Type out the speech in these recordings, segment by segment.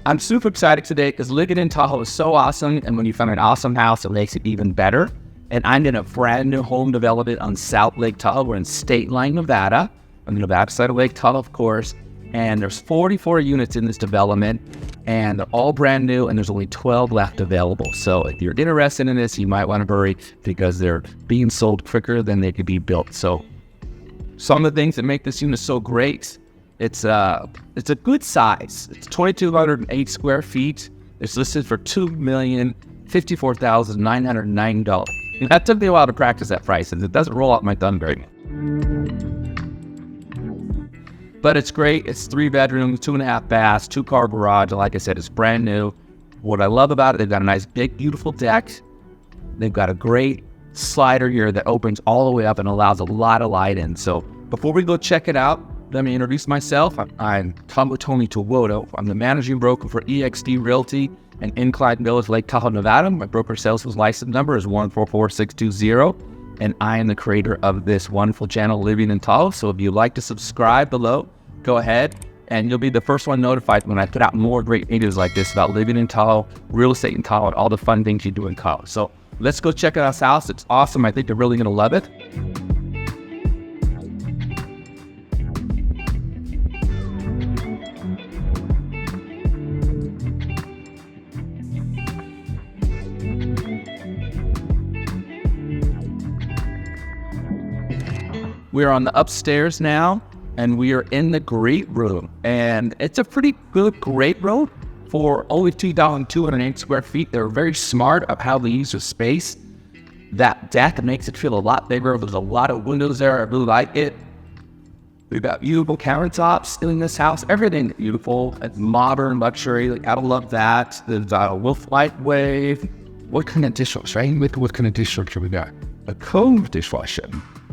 I'm super excited today because living in Tahoe is so awesome. And when you find an awesome house, it makes it even better. And I'm in a brand new home development on South Lake Tahoe. We're in Stateline, Nevada, on the Nevada side of Lake Tahoe, of course. And there's 44 units in this development, and they're all brand new, and there's only 12 left available. So if you're interested in this, you might want to hurry because they're being sold quicker than they could be built. So some of the things that make this unit so great, it's a good size. It's 2,208 square feet. It's listed for $2,054,990. And that took me a while to practice that price, and it doesn't roll out my tongue very much. But it's great. It's 3 bedrooms, 2.5 baths, 2-car garage. Like I said, it's brand new. What I love about it, they've got a nice, big, beautiful deck. They've got a great slider here that opens all the way up and allows a lot of light in. So before we go check it out, let me introduce myself. I'm Tuoto. I'm the managing broker for EXD Realty and Incline Village, Lake Tahoe, Nevada. My broker sales license number is 144620. And I am the creator of this wonderful channel, Living in Tahoe. So if you'd like to subscribe below, go ahead, and you'll be the first one notified when I put out more great videos like this about living in Tahoe, real estate in Tahoe, and all the fun things you do in Tahoe. So let's go check out this house. It's awesome. I think you're really going to love it. We're on the upstairs now, and we are in the great room. And it's a pretty good great room for only 2,208 square feet. They're very smart of how they use the space. That deck makes it feel a lot bigger. There's a lot of windows there. I really like it. We've got beautiful countertops in this house. Everything beautiful. It's modern luxury. Like, I love that. There's a Wolf Light Wave. What kind of dishwasher? Right? What kind of dishwasher we got? A Cove dishwasher.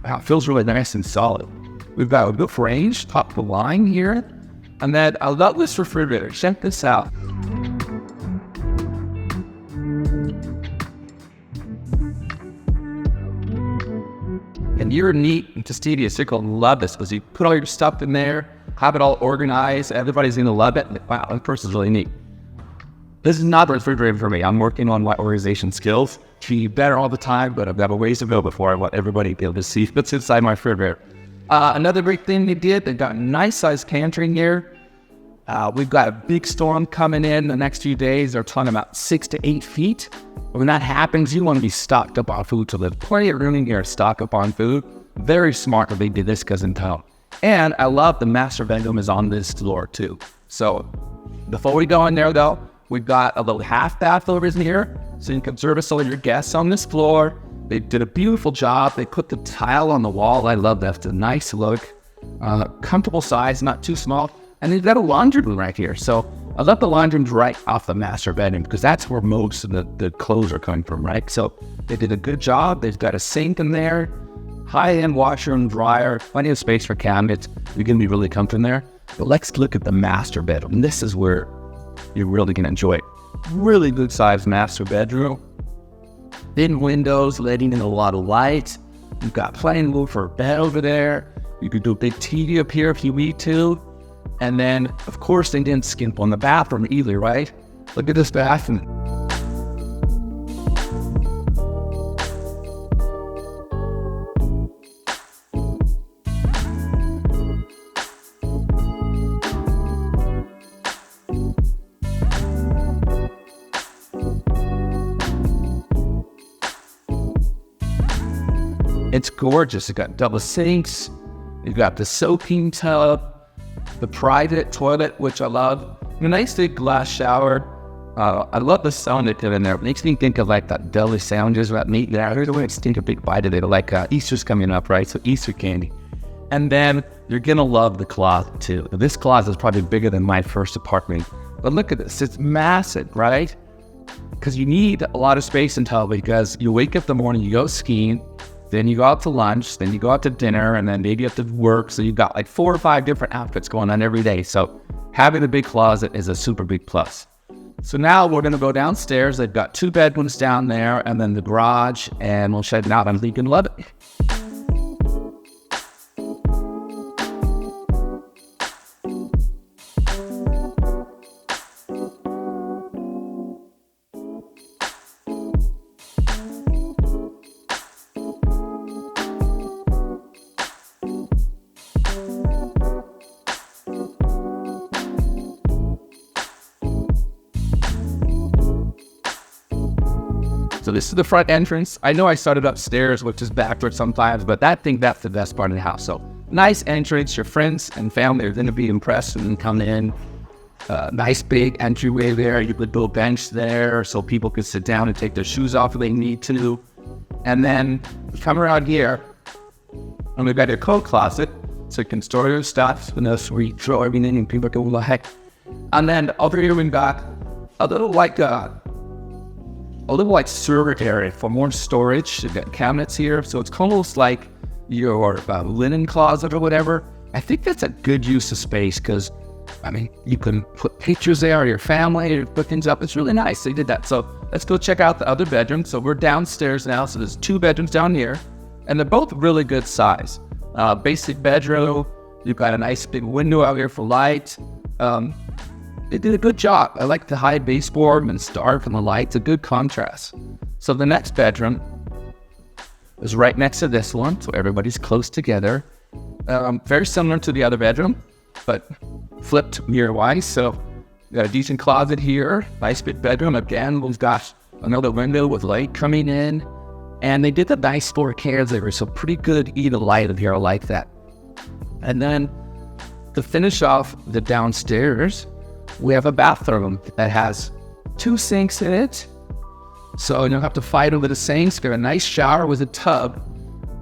Wow, it feels really nice and solid. We've got a good range, top of the line here. And then I love this refrigerator. Check this out. And you're neat and fastidious. You're going to love this because you put all your stuff in there, have it all organized. Everybody's going to love it. Wow, that person's really neat. This is not the refrigerator for me. I'm working on my organization skills. Be better all the time, but I've got a ways to go before I want everybody to be able to see what's inside my refrigerator. Another great thing they did, they've got a nice sized pantry here. We've got a big storm coming in the next few days. They're talking about 6 to 8 feet. When that happens, you want to be stocked up on food. So there's plenty of room in here to stock up on food. Very smart that they did this because in town. And I love the master bedroom is on this floor too. So before we go in there though, we've got a little half bath over in here. So you can service all your guests on this floor. They did a beautiful job. They put the tile on the wall. I love that. It's a nice look. Comfortable size, not too small. And they've got a laundry room right here. So I love the laundry room right off the master bedroom because that's where most of the clothes are coming from, right? So they did a good job. They've got a sink in there, high-end washer and dryer, plenty of space for cabinets. You're going to be really comfortable in there. But let's look at the master bedroom. This is where you're really going to enjoy it. Really good sized master bedroom. Thin windows, letting in a lot of light. You've got plenty of room for a bed over there. You could do a big TV up here if you need to. And then, of course, they didn't skimp on the bathroom either, right? Look at this bathroom. It's gorgeous. It's got double sinks. You've got the soaking tub, the private toilet, which I love. A nice big glass shower. I love the sound they put in there. It makes me think of like that deli sandwiches about meat there. I heard the way I take a big bite of it. Like Easter's coming up, right? So Easter candy. And then you're going to love the closet too. This closet is probably bigger than my first apartment. But look at this. It's massive, right? Because you need a lot of space in Tahoe because you wake up in the morning, you go skiing, then you go out to lunch, then you go out to dinner, and then maybe you have to work. So you've got like 4 or 5 different outfits going on every day. So having a big closet is a super big plus. So now we're going to go downstairs. They've got 2 bedrooms down there and then the garage, and we'll check it out. I think you'll love it. So this is the front entrance. I know I started upstairs, which is backwards sometimes, but that's the best part of the house. So nice entrance. Your friends and family are going to be impressed when you come in. Nice big entryway there. You could build a bench there so people could sit down and take their shoes off if they need to. And then come around here, and we've got your coat closet, so you can store your stuff, where you throw everything and people go, what the heck. And then over here we've got a little server area for more storage. You've got cabinets here, so it's almost like your linen closet or whatever. I think that's a good use of space because, you can put pictures there of your family or put things up. It's really nice. They did that. So let's go check out the other bedroom. So we're downstairs now. So there's 2 bedrooms down here, and they're both really good size. Basic bedroom. You've got a nice big window out here for light. They did a good job. I like the high baseboard and it's dark and the light's a good contrast. So the next bedroom is right next to this one, so everybody's close together. Very similar to the other bedroom, but flipped mirror-wise. So we got a decent closet here, nice big bedroom. Again, we've got another window with light coming in, and they did the nice 4K there, so pretty good even light in here. I like that. And then to finish off the downstairs, we have a bathroom that has 2 sinks in it. So you don't have to fight over the sinks. Got a nice shower with a tub.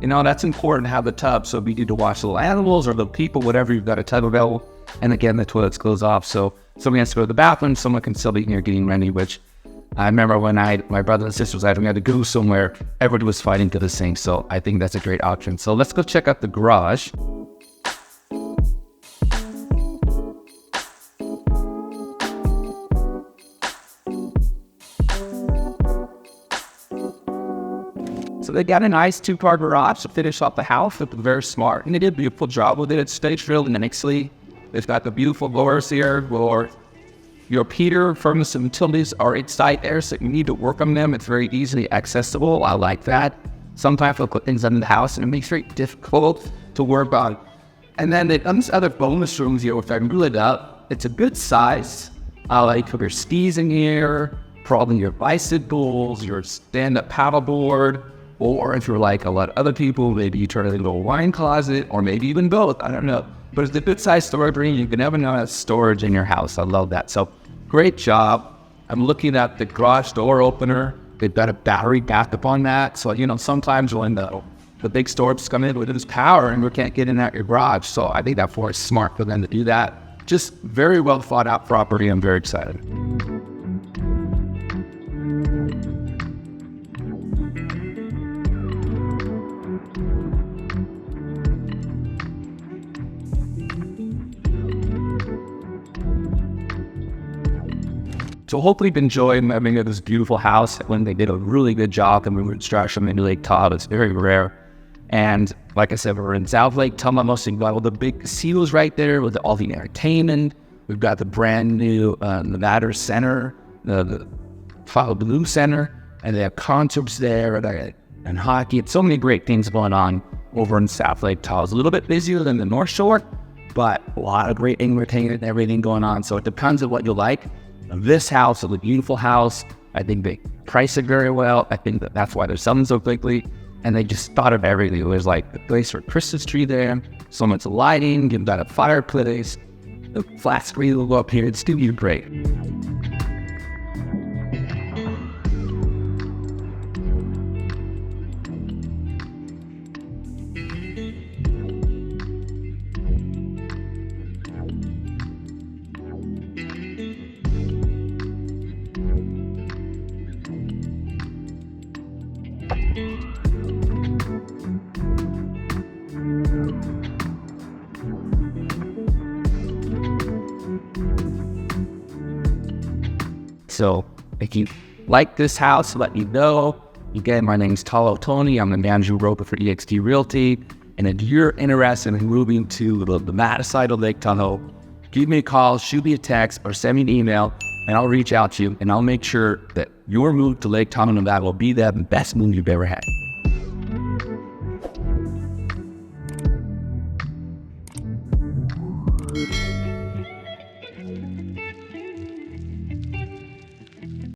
That's important to have the tub. So if you need to wash little animals or little people, whatever, you've got a tub available. And again, the toilet's closed off. So somebody has to go to the bathroom. Someone can still be here getting ready, which I remember when my brother and sister was out, we had to go somewhere, everybody was fighting to the sink. So I think that's a great option. So let's go check out the garage. So they got a nice 2-car garage to finish off the house. They're very smart, and they did a beautiful job with it. It staged really nicely. They've got the beautiful doors here for your heater, furnace, and utilities are inside there, so you need to work on them. It's very easily accessible. I like that. Sometimes they'll put things under the house, and it makes it very difficult to work on. And then they've done these other bonus rooms here, which I really love. It's a good size. I like put your skis in here, probably your bicycles, your stand-up paddleboard. Or if you're like a lot of other people, maybe you turn it into a wine closet, or maybe even both. I don't know. But it's a good size storage room. You can never know how storage in your house. I love that. So great job. I'm looking at the garage door opener. They've got a battery backup on that. So, sometimes when the big storms come in with this power and we can't get in at your garage. So I think that for is smart for them to do that. Just very well thought out property. I'm very excited. So hopefully you've enjoyed this beautiful house when they did a really good job in construction in Lake Tahoe. It's very rare. And like I said, we're in South Lake Tahoe, mostly got all the big casinos right there with all the entertainment. We've got the brand new Nevada Center, the Follow Blue Center, and they have concerts there and hockey. It's so many great things going on over in South Lake Tahoe. It's a little bit busier than the North Shore, but a lot of great entertainment and everything going on. So it depends on what you like. This house is a beautiful house. I think they price it very well. I think that's why they're selling so quickly. And they just thought of everything. It was like a place for a Christmas tree there, so much lighting, you've got a fireplace, the flat screen will go up here. It's still be great. So if you like this house, let me know. Again, my name's Tuoto. I'm the manager broker for EXT Realty. And if you're interested in moving to the Nevada side of Lake Tahoe, give me a call, shoot me a text, or send me an email, and I'll reach out to you, and I'll make sure that your move to Lake Tahoe, Nevada will be the best move you've ever had.